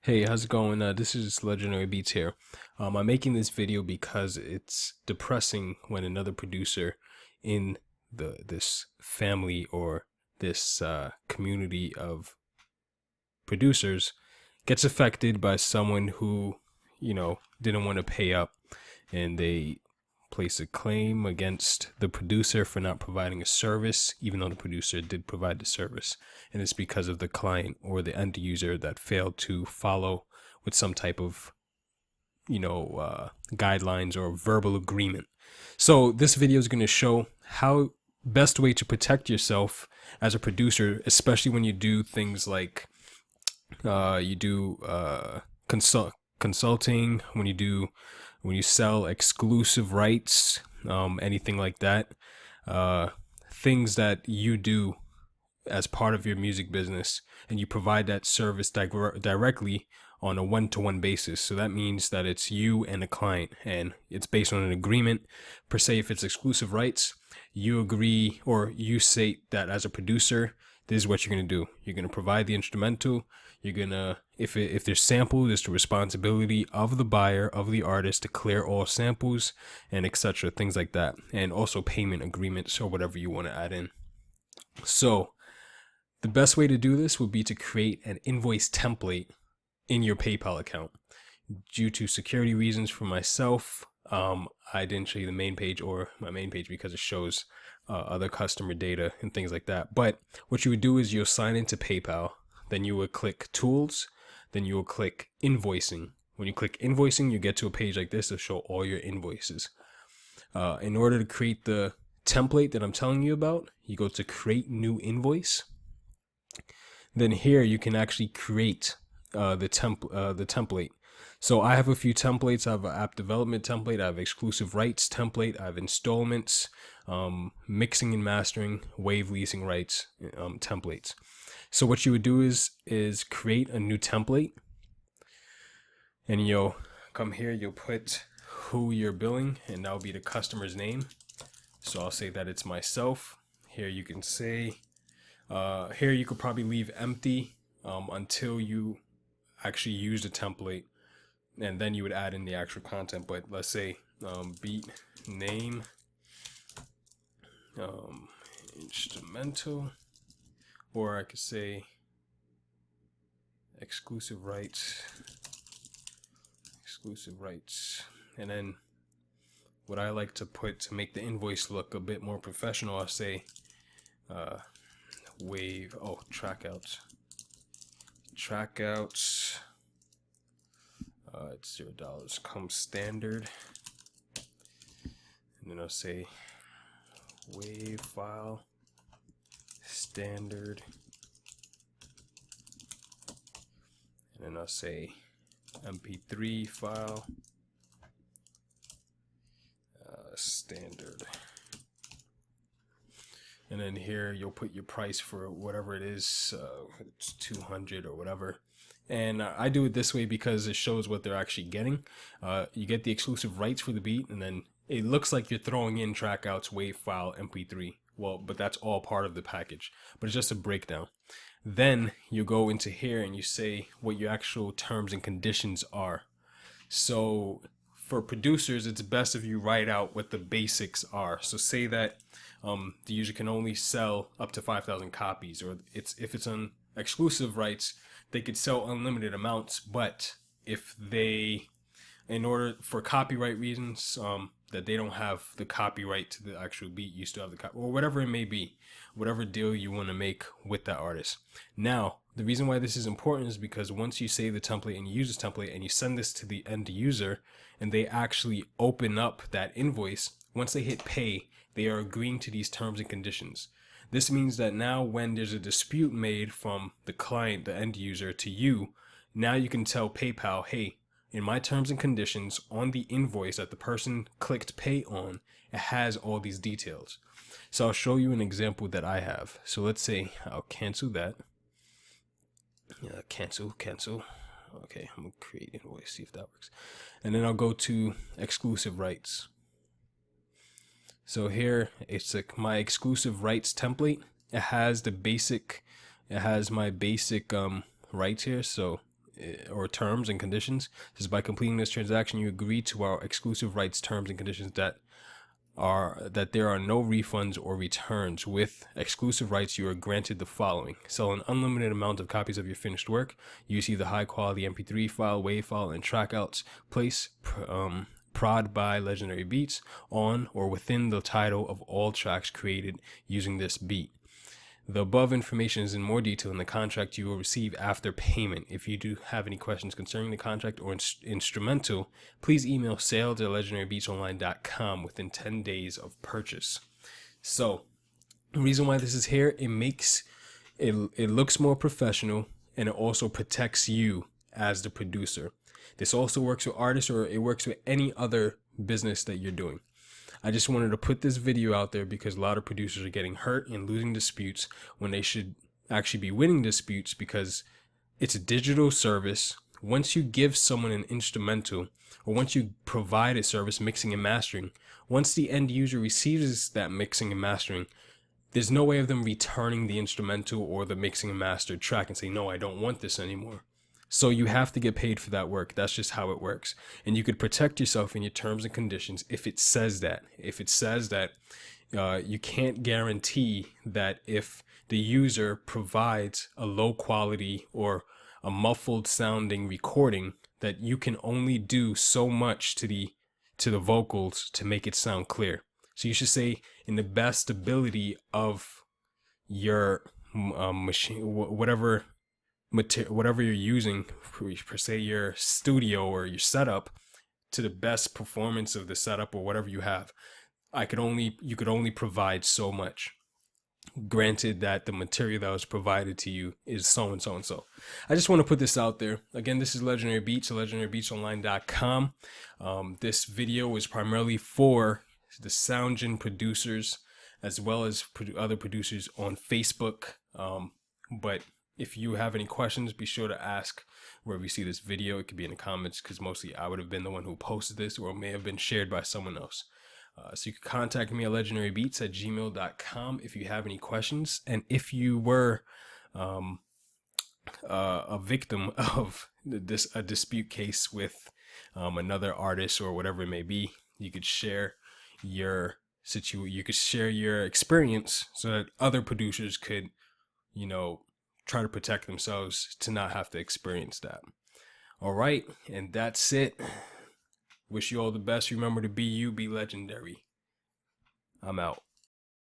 Hey, how's it going? This is Legendary Beats here. I'm making this video because it's depressing when another producer in this family or this community of producers gets affected by someone who, didn't want to pay up, and they place a claim against the producer for not providing a service, even though the producer did provide the service. And it's because of the client or the end user that failed to follow with some type of, guidelines or verbal agreement. So this video is going to show how best way to protect yourself as a producer, especially when you do things like you do consulting, when you sell exclusive rights, anything like that, things that you do as part of your music business, and you provide that service directly on a one-to-one basis. So that means that it's you and the client, and it's based on an agreement. Per se, if it's exclusive rights, you agree, or you say that as a producer, this is what you're going to do. You're going to provide the instrumental. You're going to, if there's samples, it's the responsibility of the buyer, of the artist, to clear all samples and etc., things like that. And also payment agreements or whatever you want to add in. So the best way to do this would be to create an invoice template in your PayPal account. Due to security reasons for myself, I didn't show you the main page or my main page because it shows other customer data and things like that. But what you would do is you'll sign into PayPal, then you would click Tools, then you will click Invoicing. When you click Invoicing, you get to a page like this to show all your invoices. In order to create the template that I'm telling you about, you go to Create New Invoice. Then here you can actually create the template. So I have a few templates. I have an app development template. I have exclusive rights template. I have installments, mixing and mastering, wave leasing rights templates. So what you would do is create a new template, and you'll come here. You'll put who you're billing, and that'll be the customer's name. So I'll say that it's myself. Here you can say, here you could probably leave empty until you actually use the template, and then you would add in the actual content. But let's say beat name, instrumental, or I could say exclusive rights, and then what I like to put to make the invoice look a bit more professional, I'll say wave, trackouts, it's $0 come standard, and then I'll say wave file standard, and then I'll say mp3 file standard. And then here you'll put your price for whatever it is, it's 200 or whatever. And I do it this way because it shows what they're actually getting. You get the exclusive rights for the beat, and then it looks like you're throwing in trackouts, wave file, mp3. Well, but that's all part of the package, but it's just a breakdown. Then you go into here and you say what your actual terms and conditions are. So for producers, it's best if you write out what the basics are. So say that the user can only sell up to 5,000 copies, or if it's on exclusive rights, they could sell unlimited amounts. But if they, in order for copyright reasons, that they don't have the copyright to the actual beat, you still have the copy, or whatever it may be, whatever deal you want to make with that artist. Now, the reason why this is important is because once you save the template and you use this template and you send this to the end user, and they actually open up that invoice, once they hit pay, they are agreeing to these terms and conditions. This means that now when there's a dispute made from the client, the end user, to you, now you can tell PayPal, hey, in my terms and conditions on the invoice that the person clicked pay on, it has all these details. So I'll show you an example that I have. So let's say I'll cancel that. Cancel. Okay, I'm gonna create invoice, see if that works. And then I'll go to exclusive rights. So here it's like my exclusive rights template. It has my basic rights here. So or terms and conditions. It says by completing this transaction, you agree to our exclusive rights, terms, and conditions that there are no refunds or returns. With exclusive rights, you are granted the following: sell an unlimited amount of copies of your finished work, use either high quality MP3 file, WAV file, and trackouts, place prod by Legendary Beats on or within the title of all tracks created using this beat. The above information is in more detail in the contract you will receive after payment. If you do have any questions concerning the contract or instrumental, please email sales@legendarybeatsonline.com within 10 days of purchase. So, the reason why this is here, it looks more professional, and it also protects you as the producer. This also works with artists, or it works with any other business that you're doing. I just wanted to put this video out there because a lot of producers are getting hurt and losing disputes when they should actually be winning disputes, because it's a digital service. Once you give someone an instrumental, or once you provide a service, mixing and mastering, once the end user receives that mixing and mastering, there's no way of them returning the instrumental or the mixing and mastered track and say, no, I don't want this anymore. So you have to get paid for that work. That's just how it works. And you could protect yourself in your terms and conditions if it says that. If it says that you can't guarantee that if the user provides a low quality or a muffled sounding recording, that you can only do so much to the vocals to make it sound clear. So you should say, in the best ability of your machine, whatever you're using, per se your studio or your setup, to the best performance of the setup or whatever you have, you could only provide so much, granted that the material that was provided to you is so and so and so. I just want to put this out there. Again, this is Legendary Beats, legendarybeatsonline.com. This video is primarily for the SoundGen producers as well as other producers on Facebook, but if you have any questions, be sure to ask wherever you see this video. It could be in the comments, because mostly I would have been the one who posted this, or it may have been shared by someone else. So you can contact me at legendarybeats@gmail.com if you have any questions. And if you were a victim of a dispute case with another artist or whatever it may be, you could share your experience so that other producers could, try to protect themselves to not have to experience that. All right, and that's it. Wish you all the best. Remember to be you, be legendary. I'm out.